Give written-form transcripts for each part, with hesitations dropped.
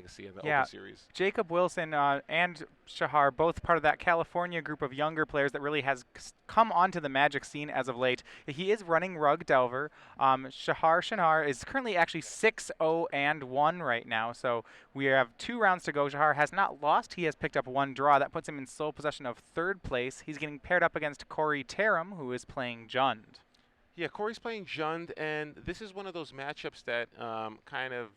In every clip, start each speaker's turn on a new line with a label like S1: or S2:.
S1: Legacy and the Open Series.
S2: Jacob Wilson and Shahar, both part of that California group of younger players that really has come onto the Magic scene as of late. He is running Rug Delver. Shenhar is currently actually 6-0-1 right now, so we have 2 rounds to go. Shahar has not lost. He has picked up 1 draw. That puts him in sole possession of 3rd place. He's getting paired up against Cory Terum, who is playing Jund.
S1: Yeah, Cory's playing Jund, and this is one of those matchups that kind of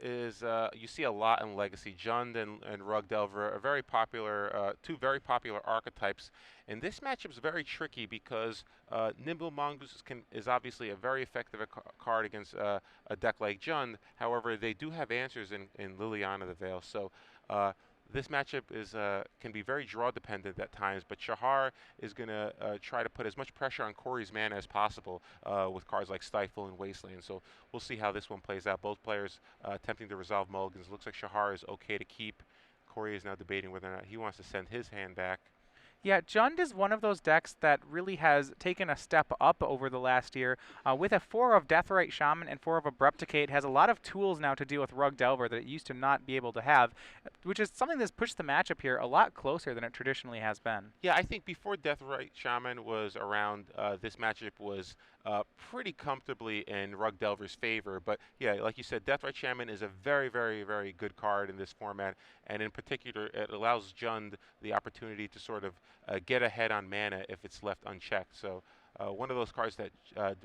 S1: is you see a lot in Legacy. Jund and Rug Delver are very popular, 2 very popular archetypes, and this matchup is very tricky because Nimble Mongoose is obviously a very effective card against a deck like Jund. However, they do have answers in Liliana the Veil, so this matchup can be very draw dependent at times, but Shahar is going to try to put as much pressure on Cory's mana as possible with cards like Stifle and Wasteland. So we'll see how this one plays out. Both players attempting to resolve mulligans. Looks like Shahar is okay to keep. Cory is now debating whether or not he wants to send his hand back.
S2: Yeah, Jund is one of those decks that really has taken a step up over the last year. With a 4 of Deathrite Shaman and 4 of Abrupticate, it has a lot of tools now to deal with Rug Delver that it used to not be able to have, which is something that's pushed the matchup here a lot closer than it traditionally has been.
S1: Yeah, I think before Deathrite Shaman was around, this matchup was pretty comfortably in Rug Delver's favor. But yeah, like you said, Deathrite Shaman is a very, very, very good card in this format, and in particular, it allows Jund the opportunity to sort of get ahead on mana if it's left unchecked. So one of those cards that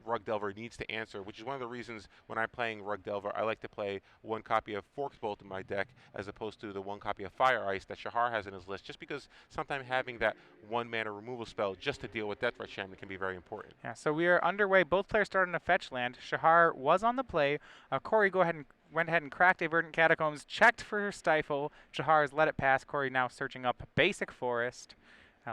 S1: Rug Delver needs to answer, which is one of the reasons when I'm playing Rug Delver, I like to play 1 copy of Forked Bolt in my deck as opposed to the 1 copy of Fire Ice that Shahar has in his list, just because sometimes having that 1 mana removal spell just to deal with Deathrite Shaman can be very important.
S2: Yeah, so we are underway. Both players started a fetch land. Shahar was on the play. Cory went ahead and cracked a Verdant Catacombs, checked for Stifle. Shahar has let it pass. Cory now searching up Basic Forest.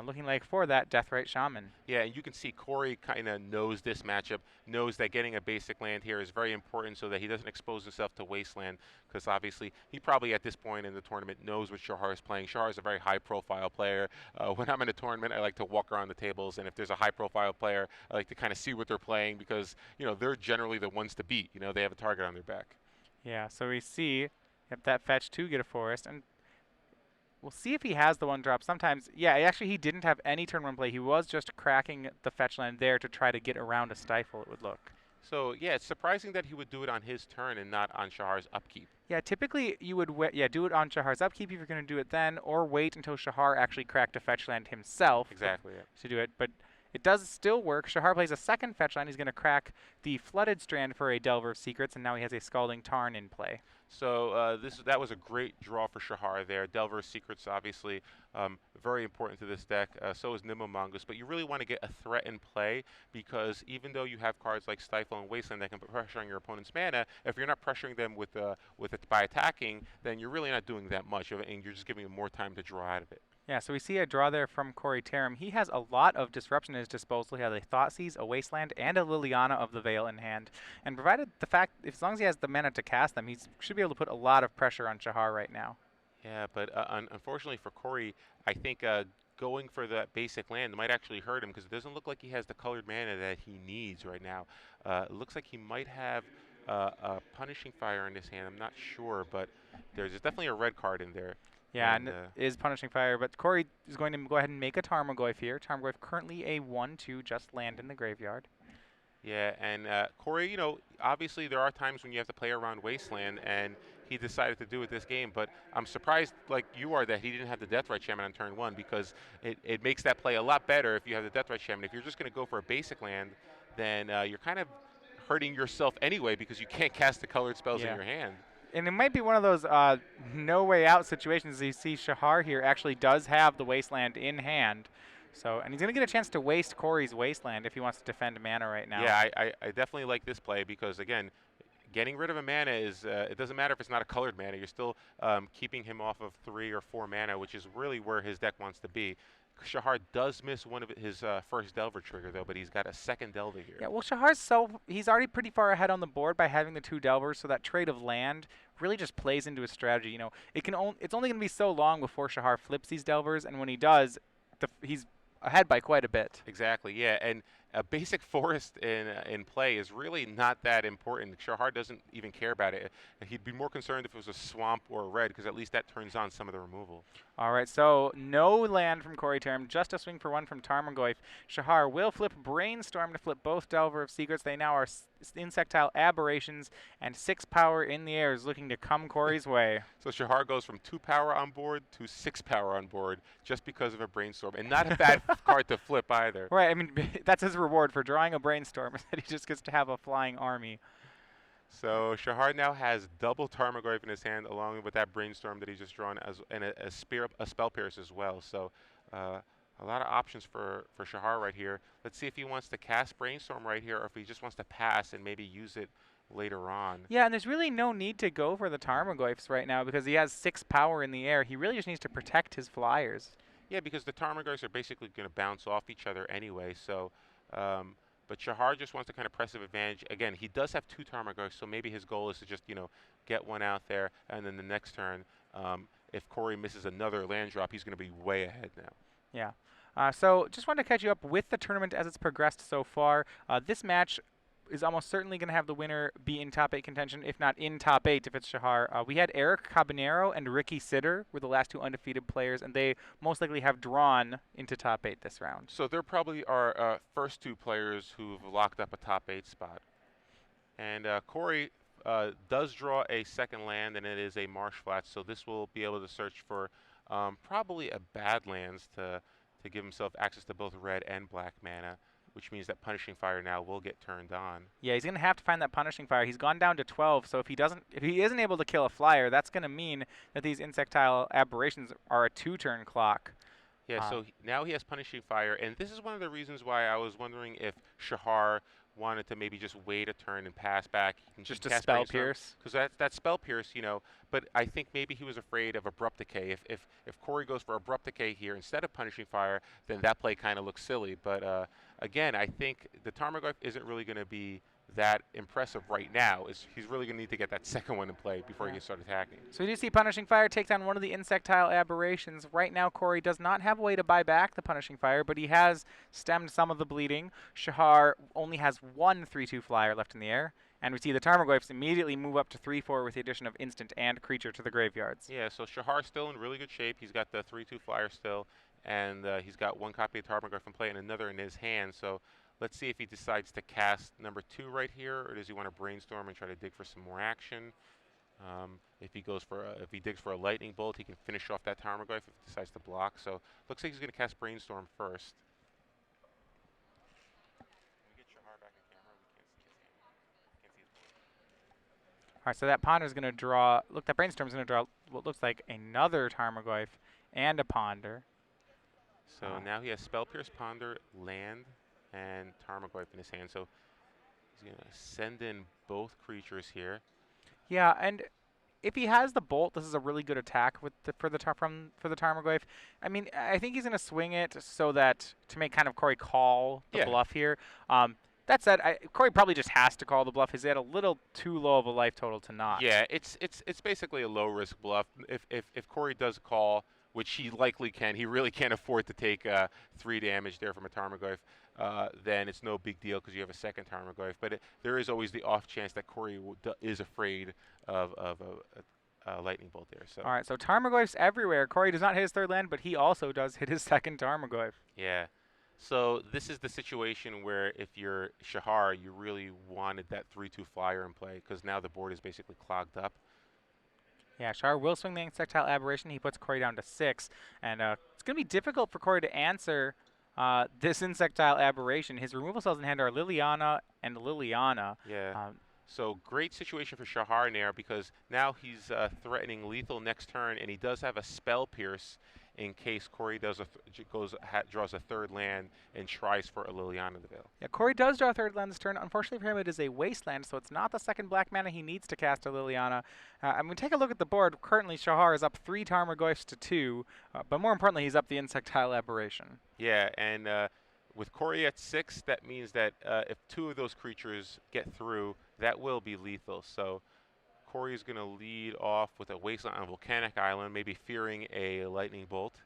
S2: Looking like for that Deathrite Shaman.
S1: Yeah, and you can see Cory kind of knows this matchup, knows that getting a basic land here is very important so that he doesn't expose himself to Wasteland, because obviously he probably at this point in the tournament knows what Shahar is playing. Shahar is a very high-profile player. When I'm in a tournament, I like to walk around the tables, and if there's a high-profile player, I like to kind of see what they're playing because, you know, they're generally the ones to beat. You know, they have a target on their back.
S2: Yeah, so we see that fetch to get a forest, and we'll see if he has the 1-drop. Sometimes, yeah, actually he didn't have any turn 1 play. He was just cracking the fetch land there to try to get around a Stifle, it would look.
S1: So, yeah, it's surprising that he would do it on his turn and not on Shahar's upkeep.
S2: Yeah, typically you would do it on Shahar's upkeep if you're going to do it then, or wait until Shahar actually cracked a fetch land himself.
S1: Exactly, yeah.
S2: To do it, but it does still work. Shahar plays a 2nd fetch land. He's going to crack the Flooded Strand for a Delver of Secrets, and now he has a Scalding Tarn in play.
S1: So that was a great draw for Shahar there. Delver of Secrets, obviously, very important to this deck. So is Nimble Mongoose. But you really want to get a threat in play because even though you have cards like Stifle and Wasteland that can put pressure on your opponent's mana, if you're not pressuring them with it by attacking, then you're really not doing that much, and you're just giving them more time to draw out of it.
S2: Yeah, so we see a draw there from Cory Terum. He has a lot of disruption at his disposal. He has a Thoughtseize, a Wasteland, and a Liliana of the Veil in hand. And provided the fact, as long as he has the mana to cast them, he should be able to put a lot of pressure on Shahar right now.
S1: Yeah, but unfortunately for Cory, I think going for that basic land might actually hurt him because it doesn't look like he has the colored mana that he needs right now. It looks like he might have a Punishing Fire in his hand. I'm not sure, but there's definitely a red card in there.
S2: Yeah, and is Punishing Fire, but Cory is going to go ahead and make a Tarmogoyf here. Tarmogoyf currently a 1/2, just land in the graveyard.
S1: Yeah, and Cory, you know, obviously there are times when you have to play around Wasteland, and he decided to do it this game, but I'm surprised, like you are, that he didn't have the Deathrite Shaman on turn 1 because it makes that play a lot better if you have the Deathrite Shaman. If you're just going to go for a basic land, then you're kind of hurting yourself anyway because you can't cast the colored spells in your hand.
S2: And it might be one of those no way out situations. You see Shahar here actually does have the Wasteland in hand. So, and he's going to get a chance to waste Cory's Wasteland if he wants to defend mana right now.
S1: Yeah, I definitely like this play because, again, getting rid of a mana is, it doesn't matter if it's not a colored mana. You're still keeping him off of 3 or 4 mana, which is really where his deck wants to be. Shahar does miss one of his first Delver trigger, though, but he's got a 2nd Delver here.
S2: Yeah, well, he's already pretty far ahead on the board by having the 2 Delvers, so that trade of land really just plays into his strategy. You know, it's only going to be so long before Shahar flips these Delvers, and when he does, he's ahead by quite a bit.
S1: Exactly, yeah, and a basic forest in play is really not that important. Shahar doesn't even care about it. He'd be more concerned if it was a swamp or a red, because at least that turns on some of the removal.
S2: All right, so no land from Cory Terum, just a swing for one from Tarmogoyf. Shahar will flip Brainstorm to flip both Delver of Secrets. They now are Insectile Aberrations, and 6 power in the air is looking to come Cory's way.
S1: So Shahar goes from 2 power on board to 6 power on board just because of a Brainstorm, and not a bad card to flip either.
S2: Right, I mean, that's his reward for drawing a Brainstorm, is that he just gets to have a flying army.
S1: So Shahar now has double Tarmogoyf in his hand, along with that Brainstorm that he's just drawn, and a Spell Pierce as well. So a lot of options for Shahar right here. Let's see if he wants to cast Brainstorm right here, or if he just wants to pass and maybe use it later on.
S2: Yeah, and there's really no need to go for the Tarmogoyfs right now because he has 6 power in the air. He really just needs to protect his flyers.
S1: Yeah, because the Tarmogoyfs are basically going to bounce off each other anyway. So. But Shahar just wants to kind of press an advantage. Again, he does have 2 Tarmogoyfs, so maybe his goal is to just, get one out there, and then the next turn, if Cory misses another land drop, he's going to be way ahead now.
S2: Yeah. So just wanted to catch you up with the tournament as it's progressed so far. This match is almost certainly going to have the winner be in top 8 contention, if not in top 8 if it's Shahar. We had Eric Cabanero and Ricky Sitter were the last 2 undefeated players, and they most likely have drawn into top 8 this round.
S1: So they're probably our first 2 players who've locked up a top 8 spot. And Cory does draw a second land, and it is a Marsh Flats, so this will be able to search for probably a Badlands to give himself access to both red and black mana, which means that Punishing Fire now will get turned on.
S2: Yeah, he's going to have to find that Punishing Fire. He's gone down to 12, so if he isn't able to kill a flyer, that's going to mean that these Insectile Aberrations are a 2-turn clock.
S1: Yeah, so now he has Punishing Fire, and this is one of the reasons why I was wondering if Shahar wanted to maybe just wait a turn and pass back.
S2: Just a Spell Pierce?
S1: Because that Spell Pierce, but I think maybe he was afraid of Abrupt Decay. If Cory goes for Abrupt Decay here instead of Punishing Fire, then that play kind of looks silly. But again, I think the Tarmogoyf isn't really going to be that impressive right now. He's really going to need to get that second one in play before he can start attacking.
S2: So we do see Punishing Fire takes on one of the Insectile Aberrations. Right now, Cory does not have a way to buy back the Punishing Fire, but he has stemmed some of the bleeding. Shahar only has one 3/2 flyer left in the air, and we see the Tarmogoyfs immediately move up to 3/4 with the addition of instant and creature to the graveyards.
S1: Yeah, so Shahar's still in really good shape. He's got the 3/2 flyer still, and he's got 1 copy of Tarmogoyf in play and another in his hand. So let's see if he decides to cast number 2 right here, or does he want to Brainstorm and try to dig for some more action? If he digs for a Lightning Bolt, he can finish off that Tarmogoyf if he decides to block. So looks like he's going to cast Brainstorm first. Can we get Shahar back in camera? We can't see his board.
S2: All right, so that Ponder is going to draw. Look, that Brainstorm is going to draw what looks like another Tarmogoyf and a Ponder.
S1: So now he has Spell Pierce, Ponder, Land, and Tarmogoyf in his hand. So he's going to send in both creatures here.
S2: Yeah, and if he has the Bolt, this is a really good attack for the Tarmogoyf. I mean, I think he's going to swing it so that to make kind of Cory call the bluff here. That said, Cory probably just has to call the bluff. He's at a little too low of a life total to not.
S1: Yeah, it's basically a low risk bluff. If Cory does call, which he likely can, he really can't afford to take 3 damage there from a Tarmogoyf. Then it's no big deal because you have a second Tarmogoyf. But there is always the off chance that Cory is afraid of a Lightning Bolt there. So.
S2: All right, so Tarmogoyf's everywhere. Cory does not hit his 3rd land, but he also does hit his 2nd Tarmogoyf.
S1: Yeah. So this is the situation where if you're Shahar, you really wanted that 3/2 flyer in play because now the board is basically clogged up.
S2: Yeah, Shahar will swing the Insectile Aberration. He puts Cory down to 6. And it's going to be difficult for Cory to answer this Insectile Aberration. His removal spells in hand are Liliana and Liliana.
S1: Yeah. So great situation for Shahar now because now he's threatening lethal next turn, and he does have a Spell Pierce in case Cory draws a 3rd land and tries for a Liliana to Veil.
S2: Yeah, Cory does draw a 3rd land this turn. Unfortunately for him, it is a Wasteland, so it's not the 2nd black mana he needs to cast a Liliana. I'm going to take a look at the board. Currently, Shahar is up 3 Tarmogoyfs to 2, but more importantly, he's up the Insectile Aberration.
S1: Yeah, and with Cory at 6, that means that if 2 of those creatures get through, that will be lethal. So Cory is going to lead off with a Wasteland on Volcanic Island, maybe fearing a Lightning Bolt.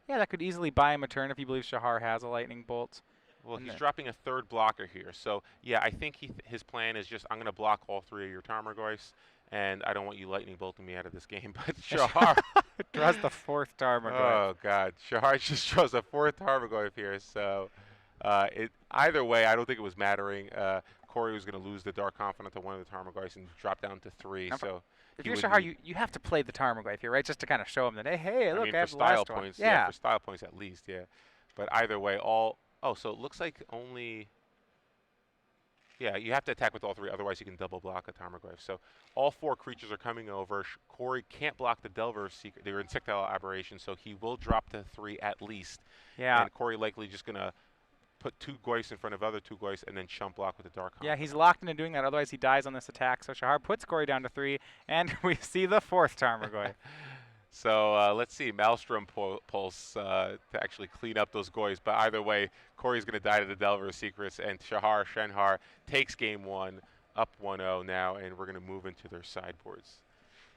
S2: Yeah, that could easily buy him a turn if he believes Shahar has a Lightning Bolt.
S1: Well,
S2: And
S1: he's dropping a third blocker here. So, yeah, I think his plan is just, I'm going to block all 3 of your Tarmogoyfs, and I don't want you lightning bolting me out of this game. But Shahar,
S2: draws the 4th Tarmogoyf.
S1: oh, God. Shahar just draws a 4th Tarmogoyf here. So, either way, I don't think it was mattering. Cory was going to lose the Dark Confidant to one of the Tarmogoyfs and drop down to 3.
S2: Now,
S1: So,
S2: if
S1: he
S2: you're
S1: would
S2: Shahar,
S1: need,
S2: you have to play the Tarmogoyf here, right? Just to kind of show him that, hey,
S1: I
S2: look,
S1: mean,
S2: I
S1: for
S2: have the
S1: style
S2: last one.
S1: points,
S2: Yeah.
S1: for style points at least, yeah. But either way, all. Oh, so it looks like only. Yeah, you have to attack with all 3, otherwise you can double block a Tarmogoyf. So all 4 creatures are coming over. Cory can't block the Delver Secret. They're insectile aberration, so he will drop to 3 at least.
S2: Yeah.
S1: And Cory likely just gonna put 2 Goyfs in front of other 2 Goyfs and then chump block with the Dark
S2: Yeah,
S1: Confidant.
S2: he's locked into doing that. Otherwise, he dies on this attack. So Shahar puts Cory down to 3, and we see the 4th Tarmogoyf.
S1: So let's see, Maelstrom Pulse to actually clean up those Goys. But either way, Cory's going to die to the Delver Secrets, and Shenhar takes game 1, up 1-0 now, and we're going to move into their sideboards.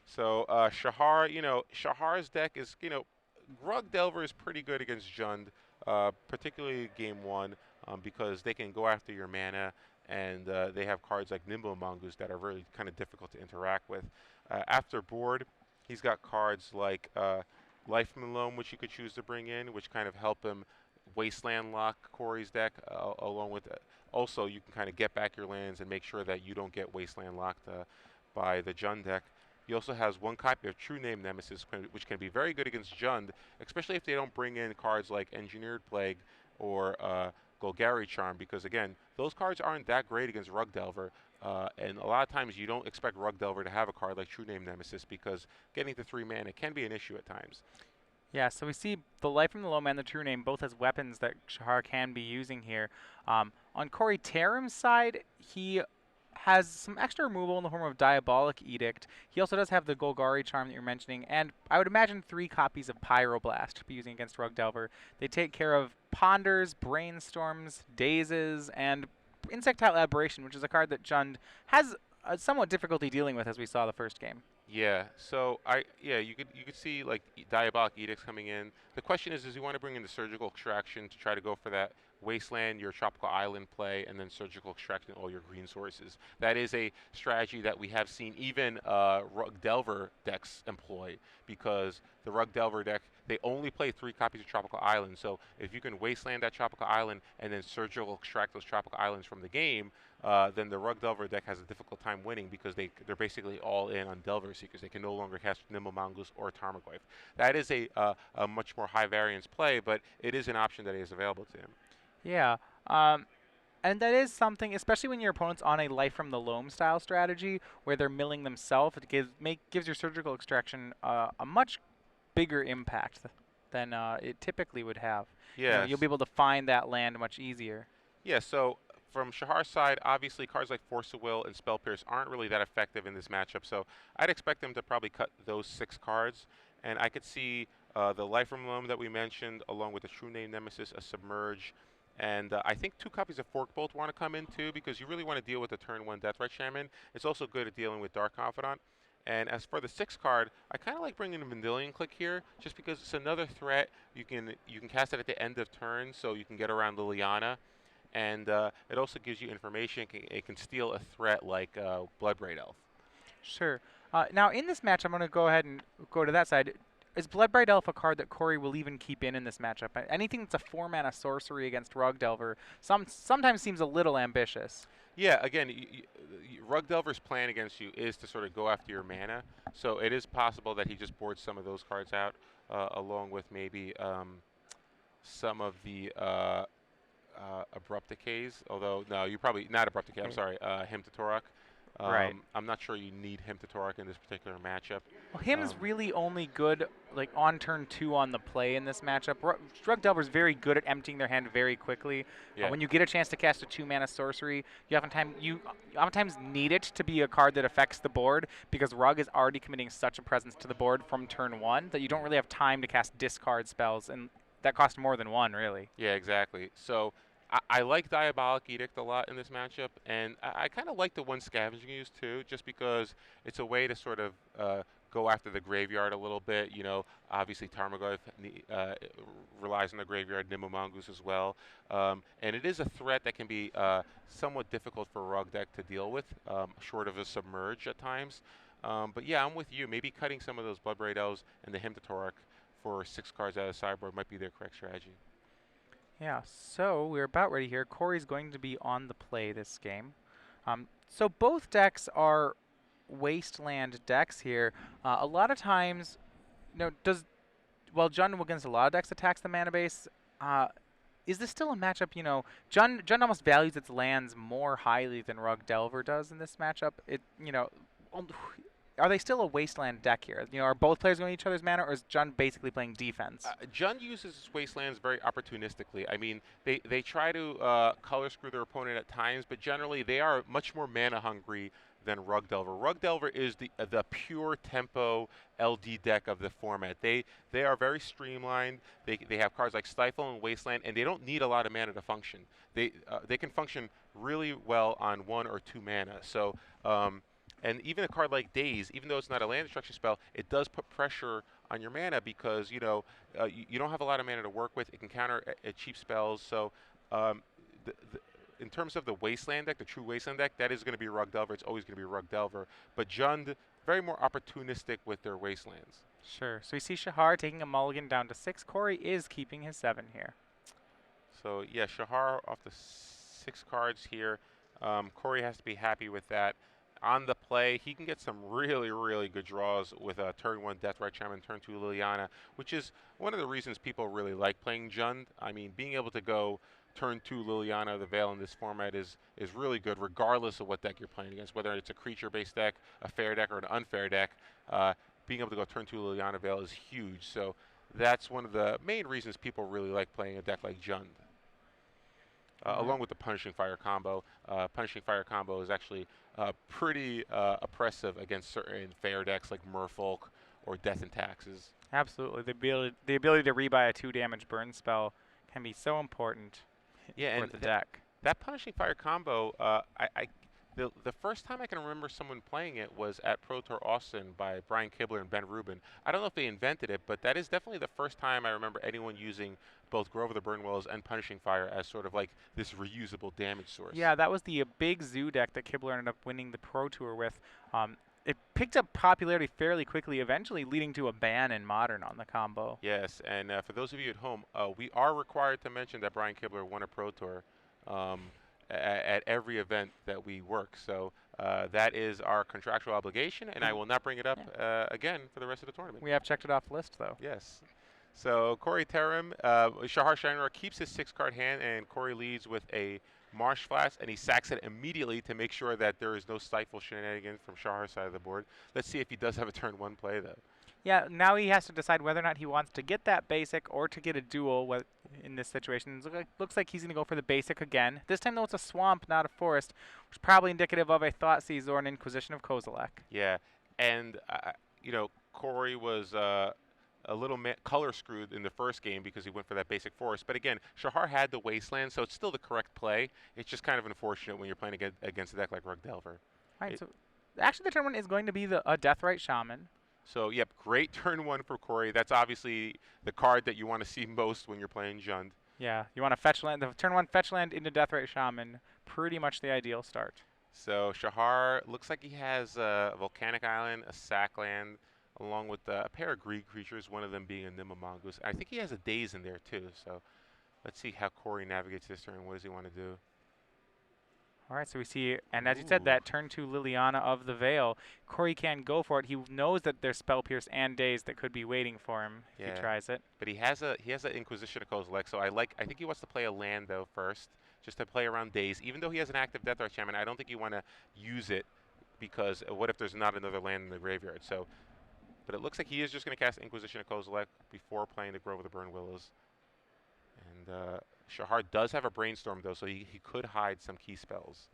S1: So Shahar, Shahar's deck is, Rug Delver is pretty good against Jund, particularly game 1, because they can go after your mana, and they have cards like Nimble Mongoose that are really kind of difficult to interact with. After board, he's got cards like Life from the Loam, which you could choose to bring in, which kind of help him Wasteland lock Cory's deck, along with also you can kind of get back your lands and make sure that you don't get Wasteland locked by the Jund deck. He also has 1 copy of True Name Nemesis, which can be very good against Jund, especially if they don't bring in cards like Engineered Plague or Golgari Charm, because again, those cards aren't that great against Rug Delver. And a lot of times you don't expect Rug Delver to have a card like True Name Nemesis because getting to 3 mana can be an issue at times.
S2: Yeah, so we see the Life from the Loam and the True Name both as weapons that Shahar can be using here. On Cory Terum's side, he has some extra removal in the form of Diabolic Edict. He also does have the Golgari Charm that you're mentioning, and I would imagine 3 copies of Pyroblast to be using against Rug Delver. They take care of Ponders, Brainstorms, Dazes, and Insectile Aberration, which is a card that Jund has somewhat difficulty dealing with, as we saw the first game.
S1: Yeah, so you could see like Diabolic Edicts coming in. The question is you want to bring in the Surgical Extraction to try to go for that Wasteland, your Tropical Island play, and then Surgical Extraction all your green sources. That is a strategy that we have seen even Rug Delver decks employ, because the Rug Delver deck, they only play 3 copies of Tropical Island. So if you can Wasteland that Tropical Island and then Surgical Extract those Tropical Islands from the game, then the Rug Delver deck has a difficult time winning because they're basically all in on Delver Seekers. They can no longer cast Nimble Mongoose or Tarmogoyf. That is a much more high variance play, but it is an option that is available to him.
S2: Yeah, and that is something, especially when your opponent's on a Life from the Loam style strategy where they're milling themselves. It gives your Surgical Extraction a much bigger impact than it typically would have.
S1: Yeah,
S2: You'll be able to find that land much easier.
S1: Yeah, so from Shahar's side, obviously cards like Force of Will and Spell Pierce aren't really that effective in this matchup, so I'd expect them to probably cut those 6 cards. And I could see the Life from Loam that we mentioned, along with the True Name Nemesis, a Submerge, and I think 2 copies of Forkbolt want to come in too, because you really want to deal with the turn 1 Deathrite Shaman. It's also good at dealing with Dark Confidant. And as for the 6th card, I kind of like bringing a Vendilion Click here, just because it's another threat. You can cast it at the end of turn, so you can get around Liliana. And it also gives you information. It can steal a threat like Bloodbraid Elf.
S2: Sure. Now, in this match, I'm going to go ahead and go to that side. Is Bloodbright Elf a card that Cory will even keep in this matchup? Anything that's a 4-mana sorcery against Rug Delver sometimes seems a little ambitious.
S1: Yeah, again, Rug Delver's plan against you is to sort of go after your mana. So it is possible that he just boards some of those cards out, along with maybe some of the Abrupt Decays. Although, no, you probably, not Abrupt Decay, I'm sorry, Hymn to Torok.
S2: Right.
S1: I'm not sure you need Hymn to Torok in this particular matchup.
S2: Well, Hymn's really only good like on turn 2 on the play in this matchup. Rug Delver's very good at emptying their hand very quickly.
S1: Yeah.
S2: When you get a chance to cast a 2-mana sorcery, you oftentimes need it to be a card that affects the board, because Rug is already committing such a presence to the board from turn 1 that you don't really have time to cast discard spells, and that cost more than 1, really.
S1: Yeah, exactly. So I like Diabolic Edict a lot in this matchup, and I kind of like the 1 Scavenging Use too, just because it's a way to sort of go after the graveyard a little bit. You know, obviously Tarmogoyf relies on the graveyard, Nimble Mongoose as well. And it is a threat that can be somewhat difficult for a Rug deck to deal with, short of a Submerge at times. But yeah, I'm with you. Maybe cutting some of those Bloodbraid Elves and the Hymn to Torek for 6 cards out of the sideboard might be their correct strategy.
S2: Yeah, so we're about ready here. Cory's going to be on the play this game. So both decks are wasteland decks here. A lot of times, while Jund against a lot of decks attacks the mana base, is this still a matchup, Jund almost values its lands more highly than Rug Delver does in this matchup. Are they still a wasteland deck here? Are both players going to each other's mana, or is Jund basically playing defense?
S1: Jund uses his wastelands very opportunistically. I mean, they try to color screw their opponent at times, but generally they are much more mana hungry than Rug Delver. Rug Delver is the pure tempo LD deck of the format. They are very streamlined. They have cards like Stifle and Wasteland, and they don't need a lot of mana to function. They can function really well on 1 or 2 mana. So. And even a card like Daze, even though it's not a land destruction spell, it does put pressure on your mana because you don't have a lot of mana to work with. It can counter cheap spells. So in terms of the Wasteland deck, the true Wasteland deck, that is going to be Rug Delver. It's always going to be Rug Delver. But Jund, very more opportunistic with their Wastelands.
S2: Sure. So we see Shahar taking a mulligan down to 6. Cory is keeping his 7 here.
S1: So yeah, Shahar off the 6 cards here. Cory has to be happy with that. On the play, he can get some really, really good draws with a turn 1 Deathrite Shaman, turn 2 Liliana, which is one of the reasons people really like playing Jund. I mean, being able to go turn 2 Liliana of the Veil in this format is really good, regardless of what deck you're playing against, whether it's a creature-based deck, a fair deck, or an unfair deck. Being able to go turn 2 Liliana Veil is huge. So that's one of the main reasons people really like playing a deck like Jund. Along with the Punishing Fire combo. Punishing Fire combo is actually pretty oppressive against certain fair decks like Merfolk or Death and Taxes.
S2: Absolutely. The ability to rebuy a 2 damage burn spell can be so important for the deck.
S1: That Punishing Fire combo, the first time I can remember someone playing it was at Pro Tour Austin by Brian Kibler and Ben Rubin. I don't know if they invented it, but that is definitely the first time I remember anyone using both Grove of the Burnwillows and Punishing Fire as sort of like this reusable damage source.
S2: Yeah, that was the big zoo deck that Kibler ended up winning the Pro Tour with. It picked up popularity fairly quickly, eventually leading to a ban in Modern on the combo.
S1: Yes, and for those of you at home, we are required to mention that Brian Kibler won a Pro Tour at every event that we work. So that is our contractual obligation, and I will not bring it up again for the rest of the tournament.
S2: We have checked it off the list, though.
S1: Yes. So Cory Terum, Shahar Shenhar keeps his 6-card hand, and Cory leads with a Marsh Flats, and he sacks it immediately to make sure that there is no Stifle shenanigans from Shahar's side of the board. Let's see if he does have a turn 1 play, though.
S2: Yeah, now he has to decide whether or not he wants to get that basic or to get a duel in this situation. Looks like he's going to go for the basic again. This time, though, it's a swamp, not a forest, which is probably indicative of a Thoughtseize or an Inquisition of Kozilek.
S1: Yeah, and, Cory was a little color screwed in the first game because he went for that basic forest. But again, Shahar had the Wasteland, so it's still the correct play. It's just kind of unfortunate when you're playing against a deck like Rug Delver.
S2: All right, so actually the turn 1 is going to be a Deathrite Shaman.
S1: So, yep, great turn 1 for Cory. That's obviously the card that you want to see most when you're playing Jund.
S2: Yeah, you want to fetch land. The turn 1 fetch land into Deathrite Shaman, pretty much the ideal start.
S1: So Shahar looks like he has a Volcanic Island, a sack land, along with a pair of greed creatures, one of them being a Nimble Mongoose. I think he has a Daze in there too. So let's see how Cory navigates this turn. What does he want to do?
S2: All right, so we see, and as you said, that turn 2 Liliana of the Veil. Cory can go for it. He knows that there's Spell Pierce and Daze that could be waiting for him if he tries it.
S1: But he has an Inquisition of Kozilek, so I think he wants to play a land though first, just to play around Daze. Even though he has an active Deathrite Shaman, I don't think you want to use it because what if there's not another land in the graveyard? So, but it looks like he is just going to cast Inquisition of Kozilek before playing the Grove of the Burnwillows. And Shahar does have a Brainstorm though, so he could hide some key spells.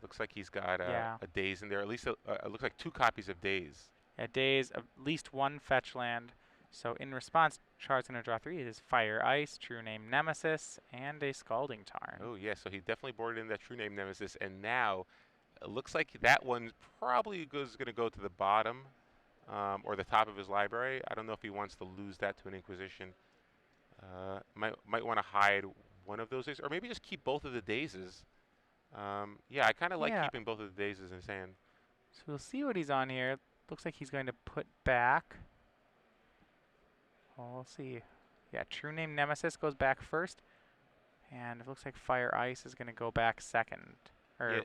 S1: Looks like he's got a Daze in there. At least it looks like 2 copies of Daze.
S2: Yeah, Daze, at least 1 fetch land. So in response, Shahar's going to draw 3. It is Fire Ice, True Name Nemesis, and a Scalding Tarn.
S1: Oh yeah, so he definitely boarded in that True Name Nemesis, and now it looks like that one probably is going to go to the bottom or the top of his library. I don't know if he wants to lose that to an Inquisition. Might want to hide one of those days, or maybe just keep both of the dazes. Yeah, I kind of like
S2: Yeah.
S1: keeping both of the dazes in his hand.
S2: So we'll see what he's on here. Looks like he's going to put back. Well, we'll see. Yeah, True Name Nemesis goes back first. And it looks like Fire Ice is going to go back second. Or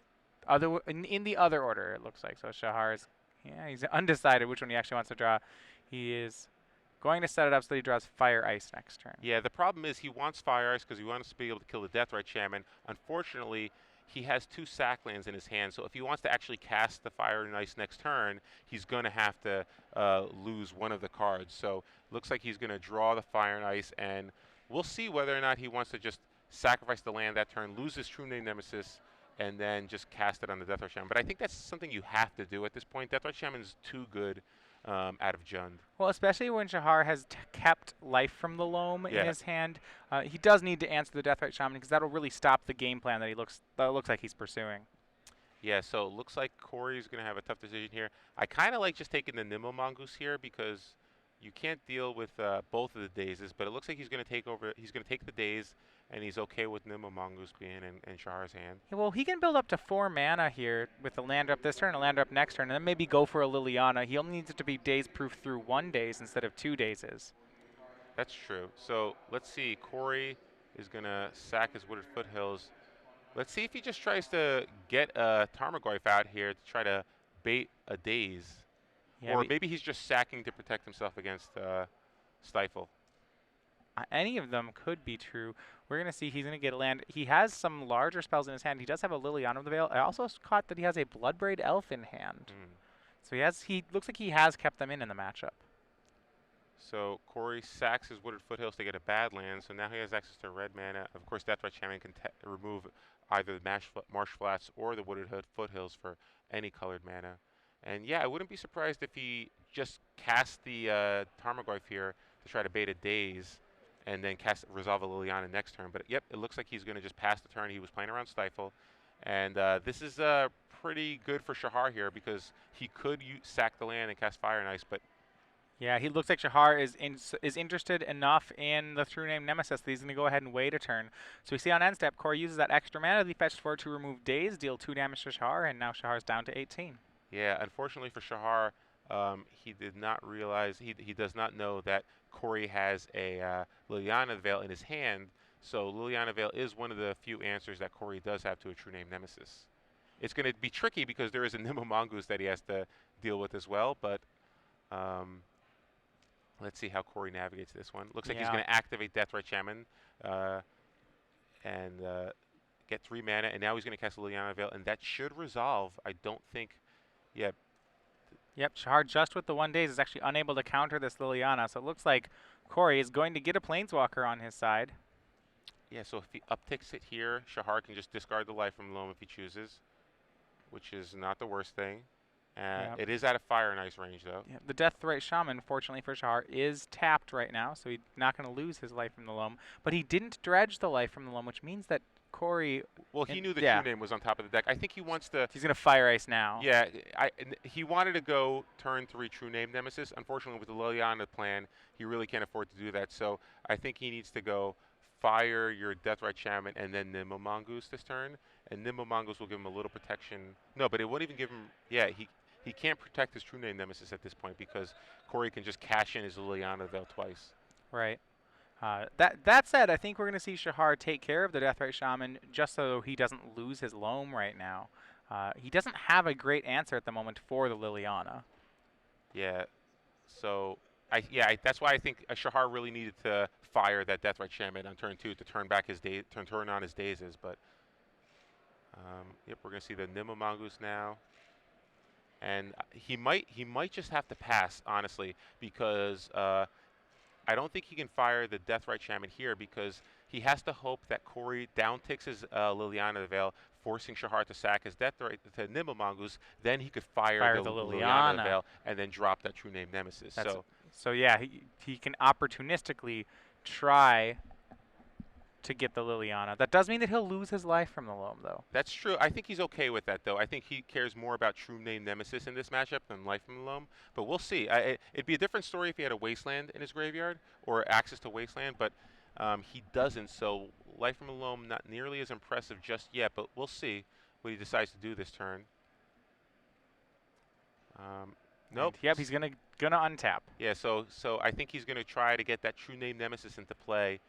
S1: Yeah.
S2: in the other order, it looks like. So Shahar is, yeah, he's undecided which one he actually wants to draw. He is going to set it up so that he draws Fire Ice next turn.
S1: Yeah, the problem is he wants Fire Ice because he wants to be able to kill the Deathrite Shaman. Unfortunately, he has 2 sack lands in his hand, so if he wants to actually cast the Fire and Ice next turn, he's going to have to lose one of the cards. So looks like he's going to draw the Fire and Ice, and we'll see whether or not he wants to just sacrifice the land that turn, lose his True Name Nemesis, and then just cast it on the Deathrite Shaman. But I think that's something you have to do at this point. Deathrite Shaman's too good out of Jund.
S2: Well, especially when Shahar has kept Life from the Loam in
S1: Yeah.
S2: his hand, he does need to answer the Deathrite Shaman because that'll really stop the game plan that looks like he's pursuing.
S1: Yeah, so it looks like Cory's going to have a tough decision here. I kind of like just taking the Nimble Mongoose here because you can't deal with both of the dazes, but it looks like he's going to take over. He's going to take the daze, and he's okay with Nimble Mongoose being in Shahar's hand.
S2: Yeah, well, he can build up to 4 mana here with a land up this turn, a land up next turn, and then maybe go for a Liliana. He only needs it to be daze-proof through 1 daze instead of 2 dazes.
S1: That's true. So let's see. Cory is going to sack his Wooded Foothills. Let's see if he just tries to get a Tarmogoyf out here to try to bait a daze.
S2: Yeah,
S1: Or maybe he's just sacking to protect himself against Stifle.
S2: any of them could be true. We're going to see he's going to get a land. He has some larger spells in his hand. He does have a Liliana of the Veil. I also caught that he has a Bloodbraid Elf in hand. So he looks like he has kept them in the matchup.
S1: So Cory sacks his Wooded Foothills to get a bad land, so now he has access to red mana. Of course, Deathrite Shaman can remove either the Marsh Flats or the Wooded Foothills for any colored mana. And yeah, I wouldn't be surprised if he just cast the Tarmogoyf here to try to bait a daze and then resolve a Liliana next turn. But yep, it looks like he's going to just pass the turn. He was playing around Stifle. And this is pretty good for Shahar here because he could sack the land and cast Fire and Ice, but
S2: yeah, he looks like Shahar is interested enough in the True Name Nemesis that he's going to go ahead and wait a turn. So we see on end step, Cory uses that extra mana that he fetched for to remove Daze, deal 2 damage to Shahar, and now Shahar's down to 18.
S1: Yeah, unfortunately for Shahar, he did not realize, he does not know that Cory has a Liliana Veil in his hand, so Liliana Veil is one of the few answers that Cory does have to a True Name Nemesis. It's going to be tricky because there is a Nimble Mongoose that he has to deal with as well, but let's see how Cory navigates this one. Looks like he's going to activate Deathrite Shaman and get 3 mana, and now he's going to cast Liliana Veil, and that should resolve. I don't think, yeah.
S2: Yep, Shahar just with the 1 daze is actually unable to counter this Liliana, so it looks like Cory is going to get a Planeswalker on his side.
S1: Yeah, so if he upticks it here, Shahar can just discard the Life from Loam if he chooses, which is not the worst thing. It is out of Fire and Ice range, though.
S2: Yeah, the Deathrite Shaman, fortunately for Shahar, is tapped right now, so he's not going to lose his Life from the Loam. But he didn't dredge the Life from the Loam, which means that Cory...
S1: Well, he knew the True Name was on top of the deck. I think he wants to...
S2: He's going to Fire Ice now.
S1: Yeah, he wanted to go turn 3 True Name Nemesis. Unfortunately, with the Liliana plan, he really can't afford to do that. So I think he needs to go fire your Deathrite Shaman and then Nimble Mongoose this turn. And Nimble Mongoose will give him a little protection. No, but it won't even give him... Yeah, he can't protect his True Name Nemesis at this point because Cory can just cash in his Liliana Veil twice.
S2: Right. That said, I think we're going to see Shahar take care of the Deathrite Shaman just so he doesn't lose his Loam right now. He doesn't have a great answer at the moment for the Liliana.
S1: Yeah. So, that's why I think Shahar really needed to fire that Deathrite Shaman on turn 2 to turn back his turn on his dazes. But yep, we're going to see the Nimble Mongoose now. And he might just have to pass, honestly, because I don't think he can fire the Deathrite Shaman here because he has to hope that Cory downticks his Liliana Veil, forcing Shahar to sack his Deathrite to Nimble Mongoose. Then he could fire the Liliana Veil and then drop that True Name Nemesis.
S2: So yeah, he can opportunistically try to get the Liliana. That does mean that he'll lose his life from the Loam, though.
S1: That's true. I think he's okay with that, though. I think he cares more about True Name Nemesis in this matchup than Life from the Loam. But we'll see. It'd be a different story if he had a Wasteland in his graveyard or access to Wasteland, but he doesn't. So Life from the Loam not nearly as impressive just yet, but we'll see what he decides to do this turn. Nope.
S2: And, yep, he's gonna untap.
S1: Yeah. So I think he's gonna try to get that True Name Nemesis into play,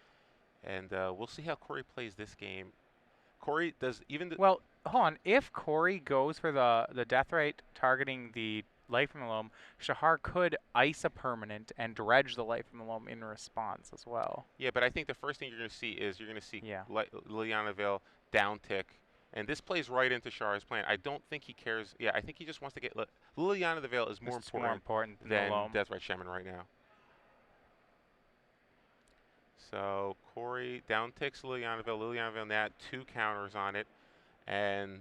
S1: and we'll see how Cory plays this game. Cory does even.
S2: Well, hold on. If Cory goes for the Deathrite targeting the Life from the Loam, Shahar could ice a permanent and dredge the Life from the Loam in response as well.
S1: Yeah, but I think the first thing you're going to see is
S2: Yeah.
S1: Liliana Veil down tick. And this plays right into Shahar's plan. I don't think he cares. Yeah, I think he just wants to get Liliana the Veil is more important than
S2: the Loam.
S1: Deathrite Shaman right now. So Cory down ticks Liliana Veil. Liliana Veil now 2 counters on it. And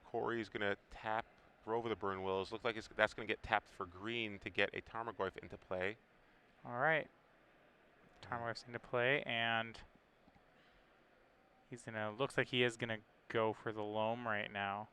S1: Cory's going to tap Grove of the Burn Willows. Looks like that's going to get tapped for green to get a Tarmogoyf into play.
S2: All right. Tarmogoyf's into play, and he's gonna. Looks like he is gonna go for the Loam right now.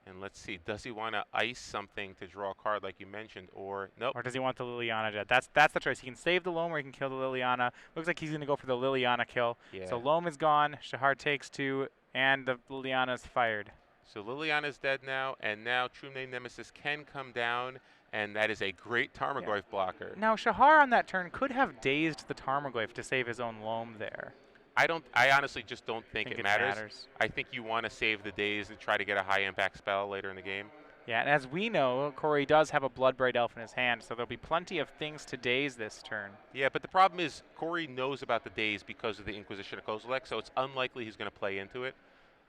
S1: And let's see, does he want to ice something to draw a card like you mentioned, or nope?
S2: Or does he want the Liliana Jet? That's the choice. He can save the Loam or he can kill the Liliana. Looks like he's gonna go for the Liliana kill.
S1: Yeah.
S2: So Loam is gone. Shahar takes 2, and the Liliana's fired.
S1: So Liliana's dead now, and now True Name Nemesis can come down, and that is a great Tarmogoyf blocker.
S2: Now Shahar on that turn could have dazed the Tarmogoyf to save his own Loam there.
S1: I honestly just don't think it matters.
S2: matters.
S1: I think you want to save the days and try to get a high impact spell later in the game.
S2: Yeah, and as we know, Cory does have a Bloodbraid Elf in his hand, so there'll be plenty of things to daze this turn.
S1: Yeah, but the problem is Cory knows about the days because of the Inquisition of Kozilek, so it's unlikely he's going to play into it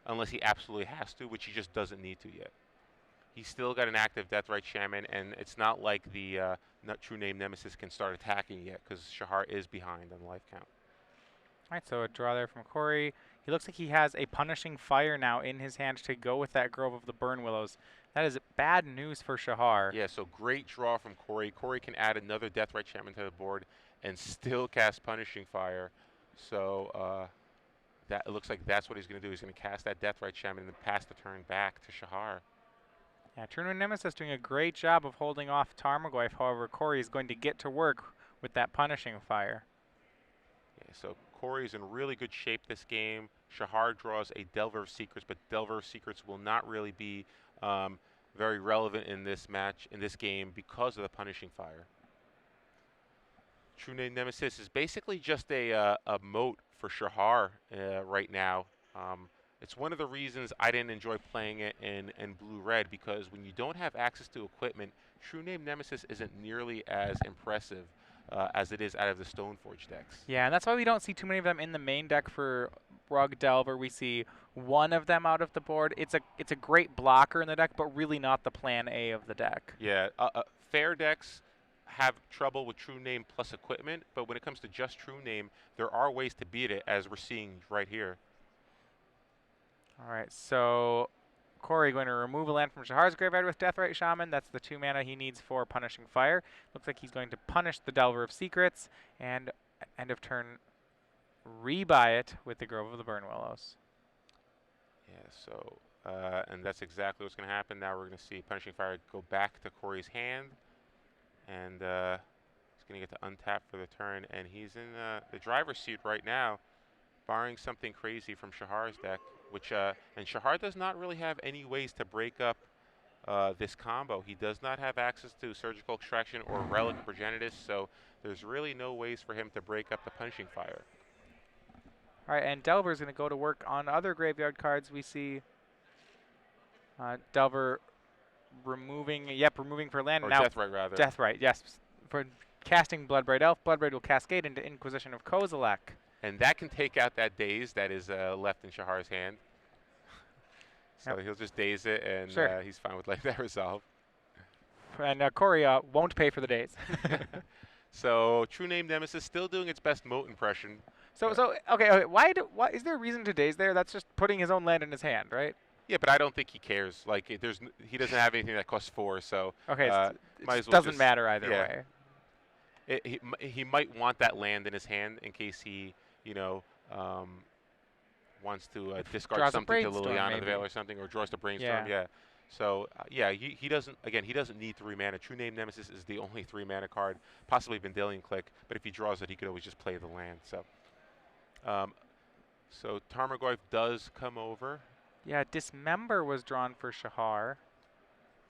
S1: unless he absolutely has to, which he just doesn't need to yet. He's still got an active Deathrite Shaman, and it's not like the True Name Nemesis can start attacking yet because Shahar is behind on the life count.
S2: All right, so a draw there from Cory. He looks like he has a Punishing Fire now in his hand to go with that Grove of the Burn Willows. That is bad news for Shahar.
S1: Yeah, so great draw from Cory. Cory can add another Deathrite Shaman to the board and still cast Punishing Fire. So that it looks like that's what he's going to do. He's going to cast that Deathrite Shaman and then pass the turn back to Shahar.
S2: Yeah, True Name Nemesis doing a great job of holding off Tarmogoyf. However, Cory is going to get to work with that Punishing Fire.
S1: Yeah, so Cory's in really good shape this game. Shahar draws a Delver of Secrets, but Delver of Secrets will not really be very relevant in this game because of the Punishing Fire. True Name Nemesis is basically just a moat for Shahar right now. It's one of the reasons I didn't enjoy playing it in Blue-Red, because when you don't have access to equipment, True Name Nemesis isn't nearly as impressive as it is out of the Stoneforge decks.
S2: Yeah, and that's why we don't see too many of them in the main deck for Rug Delver. We see one of them out of the board. It's a great blocker in the deck, but really not the plan A of the deck.
S1: Yeah, fair decks have trouble with True Name plus equipment, but when it comes to just True Name, there are ways to beat it, as we're seeing right here.
S2: All right, so Cory going to remove a land from Shahar's graveyard with Deathrite Shaman. That's the 2 mana he needs for Punishing Fire. Looks like he's going to punish the Delver of Secrets and end of turn rebuy it with the Grove of the Burn Willows.
S1: Yeah, so and that's exactly what's going to happen. Now we're going to see Punishing Fire go back to Cory's hand, and he's going to get to untap for the turn, and he's in the driver's seat right now, barring something crazy from Shahar's deck. And Shahar does not really have any ways to break up this combo. He does not have access to Surgical Extraction or Relic Progenitus, so there's really no ways for him to break up the Punishing Fire.
S2: All right, and Delver's going to go to work on other graveyard cards. We see Delver removing for land.
S1: Or
S2: now
S1: Deathrite, rather.
S2: Deathrite, yes. For casting Bloodbraid Elf, Bloodbraid will cascade into Inquisition of Kozilek.
S1: And that can take out that daze that is left in Shahar's hand. So he'll just daze it, and he's fine with letting that resolve.
S2: And Cory won't pay for the daze.
S1: So True Name Nemesis still doing its best moat impression.
S2: Okay, why is there a reason to daze there? That's just putting his own land in his hand, right?
S1: Yeah, but I don't think he cares. Like, he doesn't have anything that costs 4, so
S2: okay,
S1: might as well
S2: doesn't
S1: just
S2: matter either way.
S1: he might want that land in his hand in case he, you know, um, wants to discard
S2: Draws a
S1: something to
S2: brainstorm,
S1: Liliana the
S2: maybe.
S1: Veil or something, or draws to brainstorm.
S2: Yeah.
S1: Yeah. So yeah, he doesn't. Again, he doesn't need 3 mana. True Name Nemesis is the only 3 mana card, possibly Vendilion Click. But if he draws it, he could always just play the land. Um, so Tarmogoyf does come over.
S2: Yeah, Dismember was drawn for Shahar.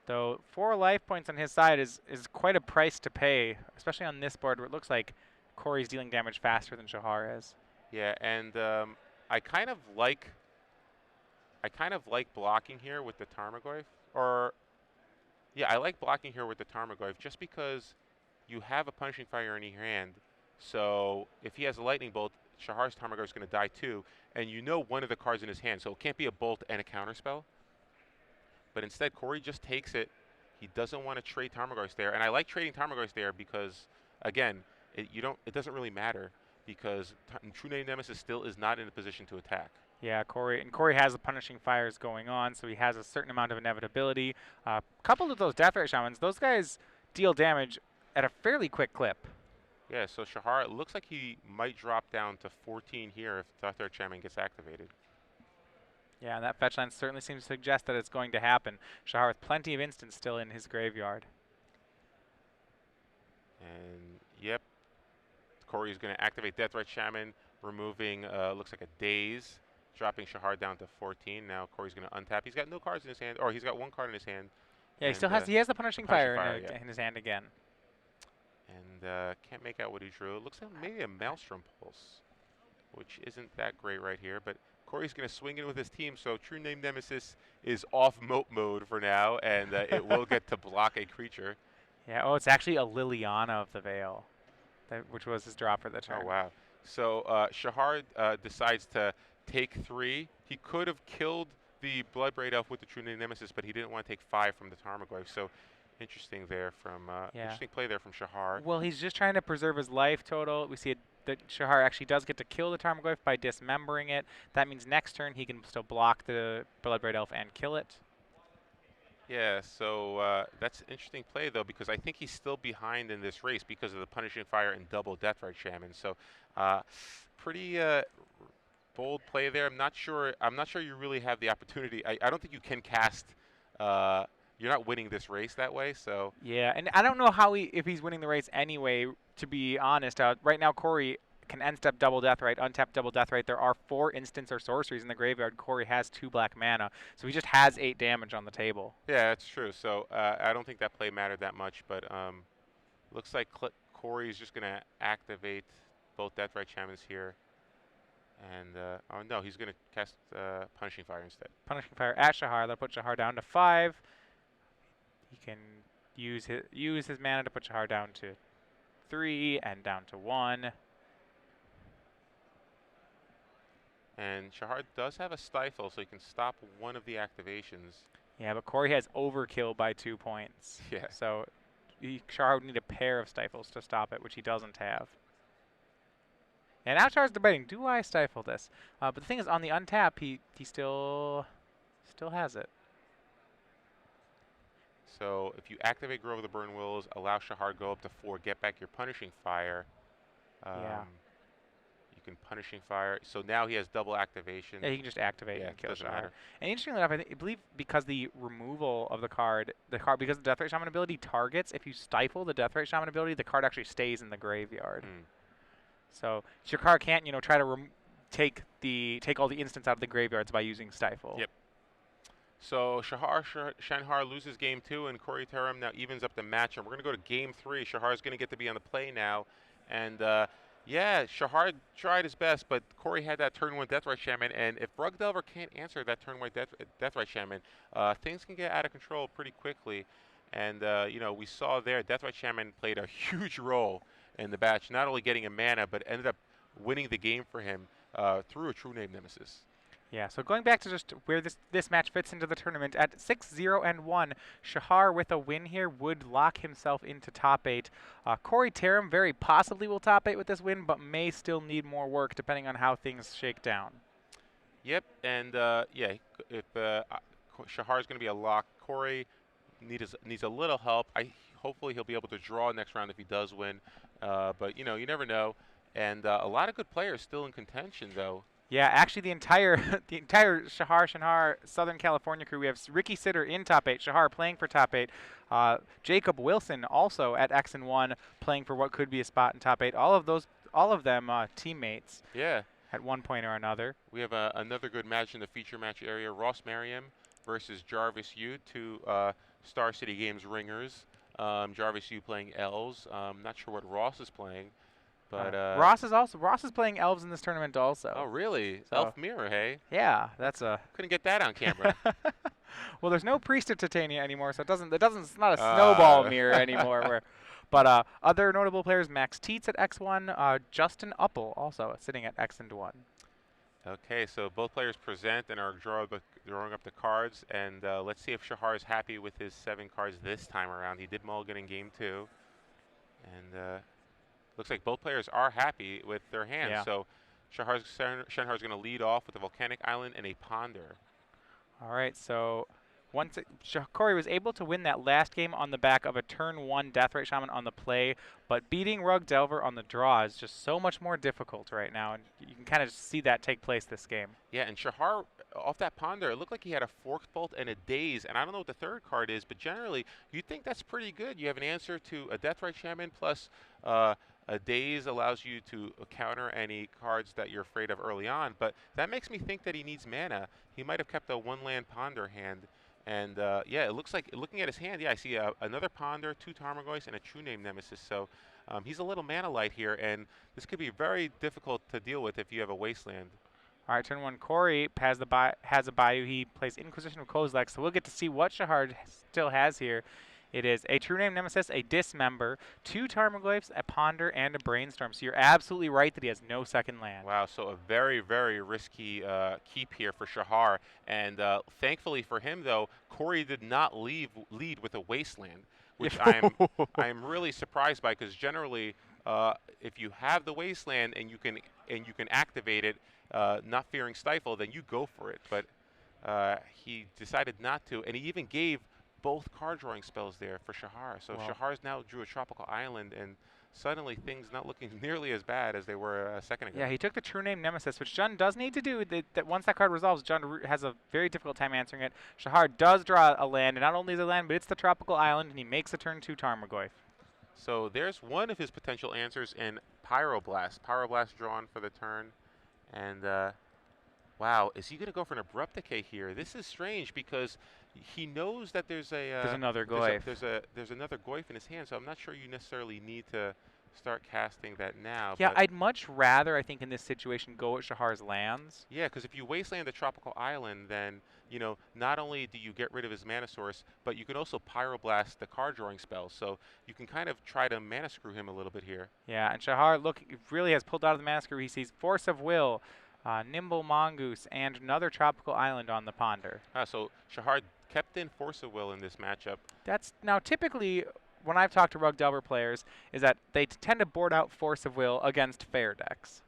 S2: Though 4 life points on his side is quite a price to pay, especially on this board where it looks like Cory's dealing damage faster than Shahar is.
S1: Yeah, and I kind of like blocking here with the Tarmogoyf. Or yeah, I like blocking here with the Tarmogoyf just because you have a Punishing Fire in your hand. So if he has a Lightning Bolt, Shahar's Tarmogoyf is going to die too, and you know one of the cards in his hand, so it can't be a Bolt and a Counterspell. But instead, Cory just takes it. He doesn't want to trade Tarmogoyfs there, and I like trading Tarmogoyfs there because, again, it doesn't really matter because True Name Nemesis still is not in a position to attack.
S2: Yeah, Cory has the Punishing Fires going on, so he has a certain amount of inevitability. Coupled with those Death Ray Shamans, those guys deal damage at a fairly quick clip.
S1: Yeah, so Shahar, it looks like he might drop down to 14 here if Death Ray Shaman gets activated.
S2: Yeah, and that fetch line certainly seems to suggest that it's going to happen. Shahar with plenty of instants still in his graveyard.
S1: And yep, Cory is going to activate Death Ray Shaman, removing looks like a Daze, dropping Shahar down to 14. Now Cory's going to untap. He's got no cards in his hand, or he's got 1 card in his hand.
S2: Yeah, he still has the Punishing Fire in his hand again.
S1: And can't make out what he drew. It looks like maybe a Maelstrom Pulse, which isn't that great right here. But Cory's going to swing in with his team, so True Name Nemesis is off moat mode for now, and it will get to block a creature.
S2: Yeah, oh, it's actually a Liliana of the Veil, which was his drop for the turn.
S1: Oh, wow. So Shahar decides to take 3. He could have killed the Bloodbraid Elf with the True Name Nemesis, but he didn't want to take 5 from the Tarmogoyf. So interesting there from interesting play there from Shahar.
S2: Well, he's just trying to preserve his life total. We see that Shahar actually does get to kill the Tarmogoyf by dismembering it. That means next turn he can still block the Bloodbraid Elf and kill it.
S1: Yeah, so that's an interesting play though, because I think he's still behind in this race because of the Punishing Fire and double Deathray Shaman. So pretty bold play there. I'm not sure you really have the opportunity. I don't think you can cast. You're not winning this race that way. So
S2: yeah, and I don't know if he's winning the race anyway. To be honest, right now Cory can end step double Deathrite, untap double Deathrite. There are 4 instants or sorceries in the graveyard. Cory has 2 black mana, so he just has 8 damage on the table.
S1: Yeah, that's true. So I don't think that play mattered that much, but looks like Cory is just going to activate both Deathrite Shamans here. And, oh no, he's going to cast Punishing Fire instead.
S2: Punishing Fire at Shahar. That'll put Shahar down to 5. He can use his mana to put Shahar down to 3 and down to 1.
S1: And Shahar does have a Stifle, so he can stop one of the activations.
S2: Yeah, but Cory has overkill by 2 points.
S1: Yeah.
S2: So Shahar would need a pair of Stifles to stop it, which he doesn't have. And now Shahar's debating, do I stifle this? But the thing is, on the untap, he still has it.
S1: So if you activate Grove of the Burn Willows, allow Shahar go up to 4, get back your Punishing Fire.
S2: Yeah.
S1: You can Punishing Fire. So now he has double activation.
S2: Yeah, he can just activate and kill Shahar.
S1: Matter.
S2: And interestingly enough, I believe because the removal of the card because the Deathrite Shaman ability targets, if you stifle the Deathrite Shaman ability, the card actually stays in the graveyard. So Shahar can't, try to take all the instants out of the graveyards by using Stifle.
S1: Yep. So Shenhar loses game 2, and Cory Terum now evens up the match. And we're going to go to game 3. Shahar's going to get to be on the play now. And yeah, Shahar tried his best, but Cory had that turn 1 Deathrite Shaman. And if Rug Delver can't answer that turn 1 Deathrite Shaman, things can get out of control pretty quickly. And, we saw there Deathrite Shaman played a huge role in the match, not only getting a mana, but ended up winning the game for him through a True Name Nemesis.
S2: Yeah, so going back to just where this match fits into the tournament, at 6-0-1, Shahar with a win here would lock himself into top 8. Cory Terum very possibly will top 8 with this win, but may still need more work depending on how things shake down.
S1: Yep, and yeah, if Shahar's going to be a lock, Cory needs a little help. I hopefully he'll be able to draw next round if he does win. But you know, you never know. And a lot of good players still in contention, though.
S2: Yeah, actually, the entire the entire Shenhar Southern California crew. We have Ricky Sitter in top 8, Shahar playing for top 8, Jacob Wilson also at X and 1 playing for what could be a spot in top 8. All of them teammates.
S1: Yeah.
S2: At one point or another.
S1: We have another good match in the feature match area. Ross Merriam versus Jarvis Yu, two Star City Games ringers. Jarvis Yu playing elves. Not sure what Ross is playing, but
S2: Ross is playing elves in this tournament also.
S1: Oh, really?
S2: So,
S1: Elf mirror, hey?
S2: Yeah, that's a.
S1: Couldn't get that on camera.
S2: Well, there's no priest of Titania anymore, so it's not a snowball mirror anymore. But other notable players: Max Tietz at X1, Justin Uppel also sitting at X and 1.
S1: Okay, so both players present and are drawing up the cards, and let's see if Shahar is happy with his 7 cards this time around. He did mulligan in game 2, and looks like both players are happy with their hands.
S2: Yeah.
S1: So Shenhar is going to lead off with a volcanic island and a ponder.
S2: All right, so Cory was able to win that last game on the back of a turn 1 Deathrite Shaman on the play, but beating Rug Delver on the draw is just so much more difficult right now, and you can kind of see that take place this game.
S1: Yeah, and Shahar, off that ponder, it looked like he had a Forked Bolt and a Daze, and I don't know what the third card is, but generally, you'd think that's pretty good. You have an answer to a Deathrite Shaman, plus a Daze allows you to counter any cards that you're afraid of early on, but that makes me think that he needs mana. He might have kept a 1-land ponder hand. And yeah, it looks like, looking at his hand, yeah, I see another Ponder, 2 Tarmogoyfs, and a True Name Nemesis. So he's a little mana light here, and this could be very difficult to deal with if you have a Wasteland.
S2: All right, turn 1, Cory has a Bayou. He plays Inquisition of Kozilek, so we'll get to see what Shahar still has here. It is a True Name Nemesis, a Dismember, 2 Tarmogoyfs, a Ponder, and a Brainstorm. So you're absolutely right that he has no second land.
S1: Wow, so a very, very risky keep here for Shahar. And thankfully for him, though, Cory did not lead with a Wasteland, which I'm really surprised by, because generally, if you have the Wasteland and you can activate it, not fearing Stifle, then you go for it. But he decided not to, and he even gave both card drawing spells there for Shahar. So
S2: wow.
S1: Shahar's now drew a Tropical Island, and suddenly things not looking nearly as bad as they were a second ago.
S2: Yeah, he took the True Name Nemesis, which Jund does need to do. That once that card resolves, Jund has a very difficult time answering it. Shahar does draw a land, and not only is it a land, but it's the Tropical Island, and he makes a turn 2 Tarmogoyf.
S1: So there's one of his potential answers in Pyroblast. Pyroblast drawn for the turn, and wow, is he going to go for an Abrupt Decay here? This is strange, because he knows that there's
S2: another Goyf.
S1: There's another Goyf in his hand, so I'm not sure you necessarily need to start casting that now.
S2: Yeah, I'd much rather, I think, in this situation, go at Shahar's lands.
S1: Yeah, because if you Wasteland the Tropical Island, then, you know, not only do you get rid of his mana source, but you can also Pyroblast the card drawing spell, so you can kind of try to mana screw him a little bit here.
S2: Yeah, and Shahar, look, really has pulled out of the mana screw. He sees Force of Will, Nimble Mongoose, and another Tropical Island on the Ponder.
S1: So Shahar kept in Force of Will in this matchup.
S2: That's now typically, when I've talked to Rug Delver players, is that they tend to board out Force of Will against fair decks.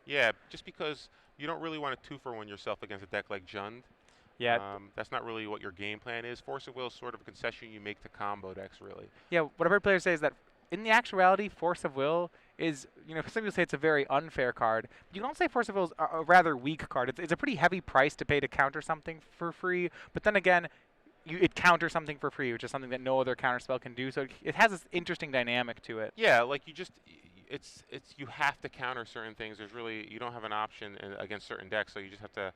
S1: Yeah, just because you don't really want to 2-for-1 yourself against a deck like Jund.
S2: Yeah.
S1: That's not really what your game plan is. Force of Will is sort of a concession you make to combo decks, really.
S2: Yeah, what I've heard players say is that in the actuality, Force of Will is, you know, some people say it's a very unfair card. You don't say Force of Will is a rather weak card. It's a pretty heavy price to pay to counter something for free, but then again, it counters something for free, which is something that no other counterspell can do. So it has this interesting dynamic to it.
S1: Yeah, like you have to counter certain things. You don't have an option against certain decks, so you just have to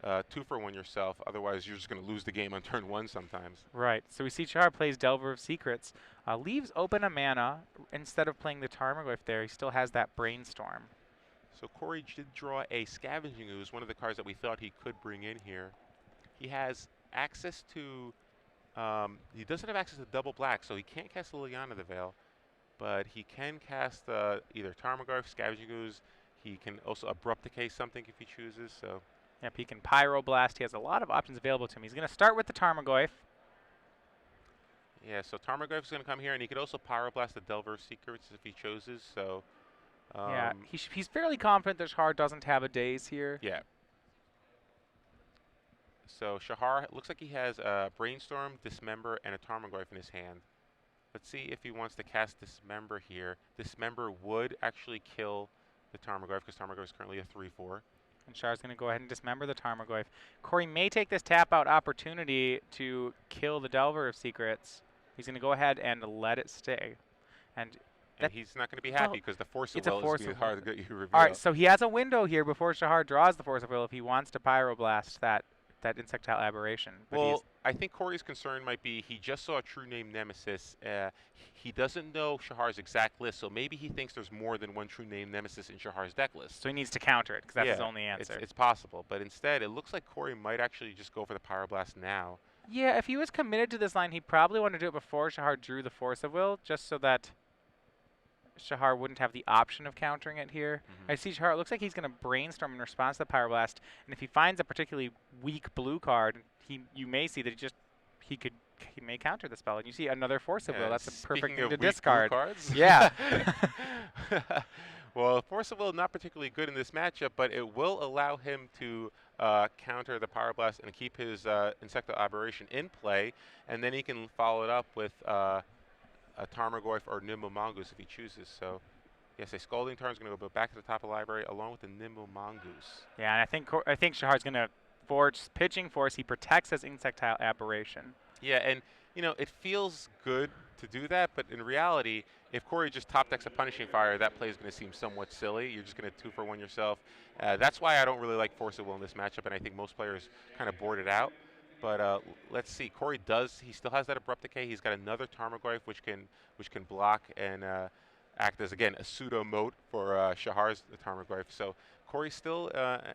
S1: 2-for-1 yourself. Otherwise, you're just going to lose the game on turn 1 sometimes.
S2: Right. So we see Shahar plays Delver of Secrets, leaves open a mana instead of playing the Tarmogoyf there. He still has that Brainstorm.
S1: So Cory did draw a Scavenging Ooze, one of the cards that we thought he could bring in here. He has access to, he doesn't have access to double black, so he can't cast Liliana the Veil, but he can cast either Tarmogoyf, Scavenging Ooze. He can also Abrupt Decay something if he chooses. So.
S2: Yep, he can Pyroblast. He has a lot of options available to him. He's going to start with the Tarmogoyf.
S1: Yeah, so Tarmogoyf is going to come here, and he could also Pyroblast the Delver of Secrets if he chooses. So.
S2: Yeah, he's fairly confident that Shahar doesn't have a Daze here.
S1: Yeah. So Shahar looks like he has a Brainstorm, Dismember, and a Tarmogoyf in his hand. Let's see if he wants to cast Dismember here. Dismember would actually kill the Tarmogoyf because Tarmogoyf is currently a 3/4.
S2: And Shahar's going to go ahead and dismember the Tarmogoyf. Cory may take this tap-out opportunity to kill the Delver of Secrets. He's going to go ahead and let it stay. And
S1: he's not going to be happy because the Force of
S2: it's a
S1: Will
S2: Force
S1: is
S2: of
S1: hard to get you reveal.
S2: All right, so he has a window here before Shahar draws the Force of Will if he wants to Pyroblast that Insectile Aberration. But
S1: well, I think Cory's concern might be he just saw a True Name Nemesis. He doesn't know Shahar's exact list, so maybe he thinks there's more than one True Name Nemesis in Shahar's deck list.
S2: So he needs to counter it because that's his only answer.
S1: It's possible, but instead it looks like Cory might actually just go for the Pyroblast now.
S2: Yeah, if he was committed to this line, he probably wanted to do it before Shahar drew the Force of Will, just so that Shahar wouldn't have the option of countering it here. I see Shahar. It looks like he's going to brainstorm in response to the Pyroblast, and if he finds a particularly weak blue card, you may see that he may counter the spell, and you see another Force of Will. That's a perfect thing to discard.
S1: Cards?
S2: Yeah.
S1: Well, Force of Will not particularly good in this matchup, but it will allow him to counter the Pyroblast and keep his Insectile Aberration in play, and then he can follow it up with a Tarmogoyf or Nimble Mongoose if he chooses. So, yes, a Scalding Tarn is going to go back to the top of the library along with the Nimble Mongoose.
S2: Yeah, and I think Shahar's going to forge Pitching Force. He protects his Insectile Aberration.
S1: Yeah, and it feels good to do that, but in reality, if Cory just top decks a Punishing Fire, that play is going to seem somewhat silly. You're just going to 2-for-1 yourself. That's why I don't really like Force of Will in this matchup, and I think most players kind of board it out. But let's see. Cory he still has that Abrupt Decay. He's got another Tarmogoyf which can block and act as, again, a pseudo moat for Shahar's Tarmogoyf. So Cory's still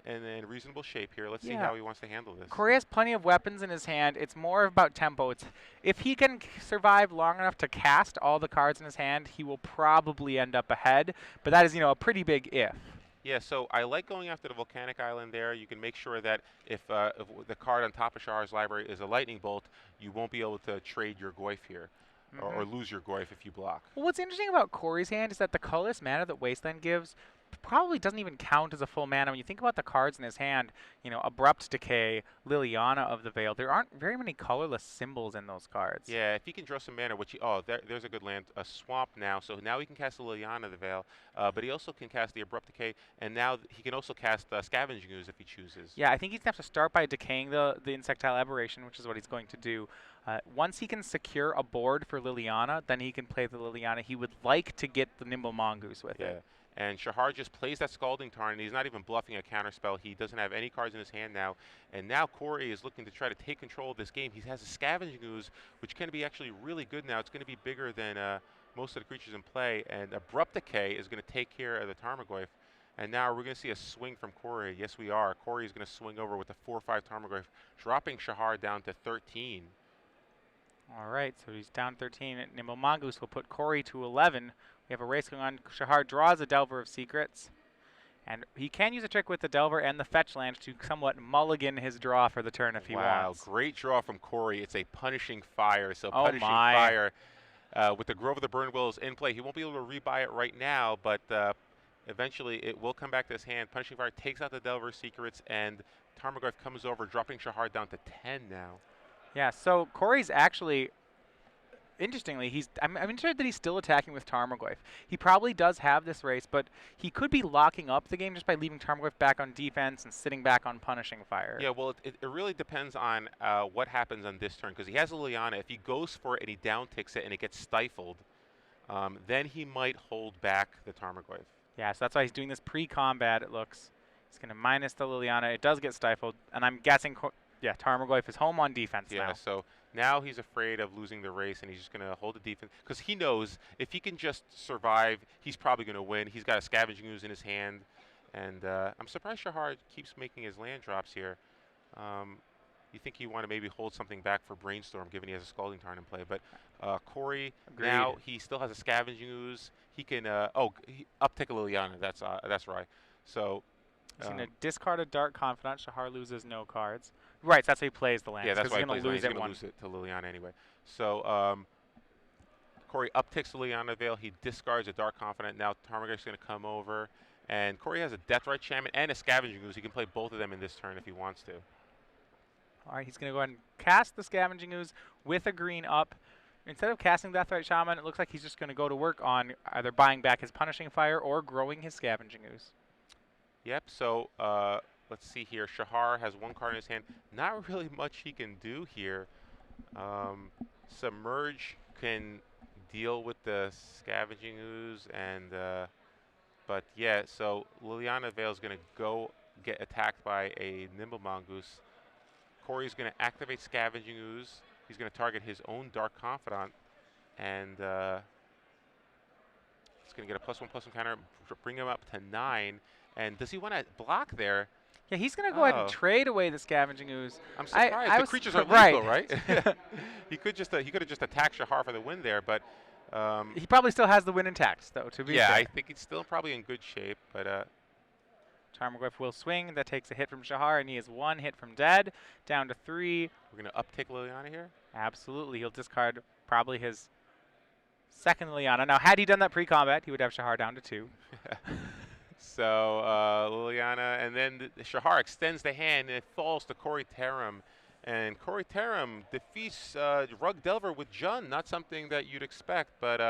S1: in reasonable shape here. Let's see how he wants to handle this.
S2: Cory has plenty of weapons in his hand. It's more about tempo. If he can survive long enough to cast all the cards in his hand, he will probably end up ahead. But that is, a pretty big if.
S1: Yeah, so I like going after the Volcanic Island there. You can make sure that if the card on top of Shahar's library is a Lightning Bolt, you won't be able to trade your Goyf here. Or lose your Goyf if you block.
S2: Well, what's interesting about Cory's hand is that the colorless mana that Wasteland gives probably doesn't even count as a full mana. When you think about the cards in his hand, Abrupt Decay, Liliana of the Veil, there aren't very many colorless symbols in those cards.
S1: Yeah, if he can draw some mana, there's a good land, a Swamp now. So now he can cast the Liliana of the Veil, but he also can cast the Abrupt Decay, and now he can also cast Scavenging Ooze if he chooses.
S2: Yeah, I think he's going to have to start by decaying the Insectile Aberration, which is what he's going to do. Once he can secure a board for Liliana, then he can play the Liliana. He would like to get the Nimble Mongoose with it.
S1: And Shahar just plays that Scalding Tarn, and he's not even bluffing a counterspell. He doesn't have any cards in his hand now. And now Cory is looking to try to take control of this game. He has a Scavenging Ooze, which can be actually really good now. It's going to be bigger than most of the creatures in play. And Abrupt Decay is going to take care of the Tarmogoyf. And now we're going to see a swing from Cory. Yes, we are. Cory is going to swing over with a 4/5 Tarmogoyf, dropping Shahar down to 13.
S2: All right, so he's down 13. Nimble Mongoose will put Cory to 11. We have a race going on. Shahar draws a Delver of Secrets. And he can use a trick with the Delver and the Fetch Land to somewhat mulligan his draw for the turn if he wants.
S1: Wow, great draw from Cory. It's a Punishing Fire. So Punishing Fire with the Grove of the Burn Willows in play. He won't be able to rebuy it right now, but eventually it will come back to his hand. Punishing Fire takes out the Delver of Secrets, and Tarmogoyf comes over, dropping Shahar down to 10 now.
S2: Yeah, so Cory's actually, interestingly, I'm interested that he's still attacking with Tarmogoyf. He probably does have this race, but he could be locking up the game just by leaving Tarmogoyf back on defense and sitting back on Punishing Fire.
S1: Yeah, well, it really depends on what happens on this turn, because he has a Liliana. If he goes for it and he down-ticks it and it gets stifled, then he might hold back the Tarmogoyf.
S2: Yeah, so that's why he's doing this pre-combat, it looks. He's going to minus the Liliana. It does get stifled, and I'm guessing... Yeah, Tarmogoyf is home on defense now.
S1: Yeah, so now he's afraid of losing the race, and he's just going to hold the defense. Because he knows if he can just survive, he's probably going to win. He's got a Scavenging Ooze in his hand. And I'm surprised Shahar keeps making his land drops here. You think he want to maybe hold something back for Brainstorm, given he has a Scalding Tarn in play. But Cory, now he still has a Scavenging Ooze. He can, uptick a Liliana. That's right. So...
S2: He's going to discard a Dark Confidant. Shahar loses no cards. Right, so that's how he plays the land.
S1: Yeah, that's why
S2: he's going to lose it.
S1: He's going to lose it to Liliana anyway. So Cory upticks the Liliana Veil. He discards a Dark Confidant. Now Tarmogoyf's going to come over. And Cory has a Deathrite Shaman and a Scavenging Ooze. He can play both of them in this turn if he wants to.
S2: All right, he's going to go ahead and cast the Scavenging Ooze with a green up. Instead of casting Deathrite Shaman, it looks like he's just going to go to work on either buying back his Punishing Fire or growing his Scavenging Ooze.
S1: Yep, so let's see here. Shahar has one card in his hand. Not really much he can do here. Submerge can deal with the Scavenging Ooze, and but yeah, so Liliana Veil's going to go get attacked by a Nimble Mongoose. Cory's going to activate Scavenging Ooze. He's going to target his own Dark Confidant, and he's going to get a +1/+1 counter, bring him up to 9. And does he want to block there?
S2: Yeah, he's going to go ahead and trade away the Scavenging Ooze.
S1: I'm surprised. The creatures are lethal, right? He could have just attacked Shahar for the win there, but
S2: he probably still has the win intact, though. To be fair.
S1: I think he's still probably in good shape, but
S2: Tarmogoyf will swing. That takes a hit from Shahar, and he is 1 hit from dead, down to 3.
S1: We're going to uptick Liliana here?
S2: Absolutely. He'll discard probably his second Liliana. Now, had he done that pre-combat, he would have Shahar down to 2.
S1: So Liliana, and then the Shahar extends the hand, and it falls to Cory Terum. And Cory Terum defeats Rug Delver with Jund. Not something that you'd expect, but